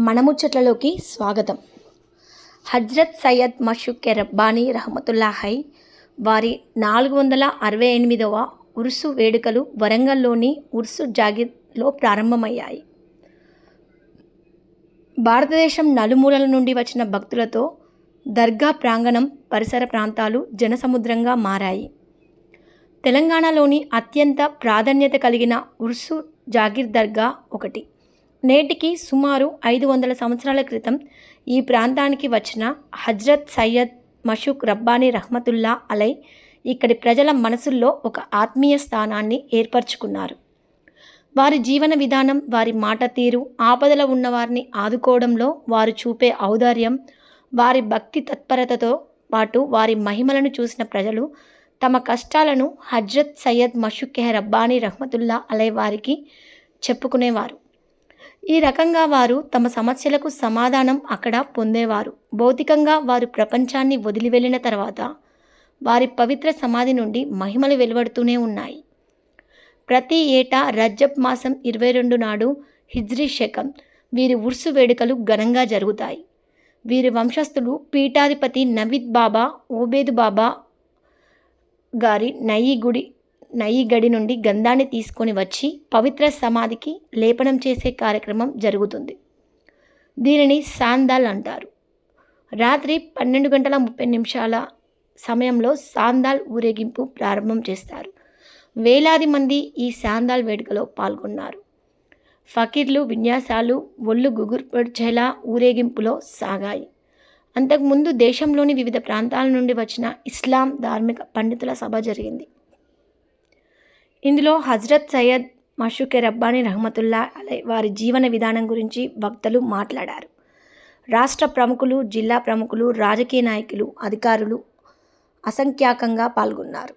మనముచ్చట్లలోకి స్వాగతం. హజ్రత్ సయ్యద్ మషూక్ రబ్బానీ రహమతుల్లాహై వారి 468వ ఉర్సు వేడుకలు వరంగల్లోని ఉర్సు జాగీర్లో ప్రారంభమయ్యాయి. భారతదేశం నలుమూలల నుండి వచ్చిన భక్తులతో దర్గా ప్రాంగణం పరిసర ప్రాంతాలు జనసముద్రంగా మారాయి. తెలంగాణలోని అత్యంత ప్రాధాన్యత కలిగిన ఉర్సు జాగీర్ దర్గా ఒకటి. నేటికి సుమారు 500 సంవత్సరాల క్రితం ఈ ప్రాంతానికి వచ్చిన హజ్రత్ సయ్యద్ మషూక్ రబ్బానీ రహ్మతుల్లా అలై ఇక్కడి ప్రజల మనసుల్లో ఒక ఆత్మీయ స్థానాన్ని ఏర్పరచుకున్నారు. వారి జీవన విధానం, వారి మాట తీరు, ఆపదలో ఉన్నవారిని ఆదుకోవడంలో వారు చూపే ఔదార్యం, వారి భక్తి తత్పరతతో పాటు వారి మహిమలను చూసిన ప్రజలు తమ కష్టాలను హజ్రత్ సయ్యద్ మషూక్ రబ్బానీ రహ్మతుల్లా అలై వారికి చెప్పుకునేవారు. ఈ రకంగా వారు తమ సమస్యలకు సమాధానం అక్కడ పొందేవారు. భౌతికంగా వారు ప్రపంచాన్ని వదిలి వెళ్ళిన తర్వాత వారి పవిత్ర సమాధి నుండి మహిమలు వెలువడుతూనే ఉన్నాయి. ప్రతి ఏటా రజబ్ మాసం 22 నాడు హిజ్రీ శకం వీరి ఉర్సు వేడుకలు ఘనంగా జరుగుతాయి. వీరి వంశస్థులు పీఠాధిపతి నవీద్ బాబా ఓబేద్ బాబా గారి నయి గడి నుండి గంధాన్ని తీసుకొని వచ్చి పవిత్ర సమాధికి లేపనం చేసే కార్యక్రమం జరుగుతుంది. దీనిని సాందాల్ అంటారు. రాత్రి 12:30 సమయంలో సాందాల్ ఊరేగింపు ప్రారంభం చేస్తారు. వేలాది మంది ఈ సాందాల్ వేడుకలో పాల్గొన్నారు. ఫకీర్లు విన్యాసాలు ఒళ్ళు గుగుర్పొడ్చేలా ఊరేగింపులో సాగాయి. అంతకుముందు దేశంలోని వివిధ ప్రాంతాల నుండి వచ్చిన ఇస్లాం ధార్మిక పండితుల సభ జరిగింది. ఇందులో హజ్రత్ సయ్యద్ మషూక్ రబ్బానీ రహమతుల్లా అలై వారి జీవన విధానం గురించి వక్తలు మాట్లాడారు. రాష్ట్ర ప్రముఖులు, జిల్లా ప్రముఖులు, రాజకీయ నాయకులు, అధికారులు అసంఖ్యాకంగా పాల్గొన్నారు.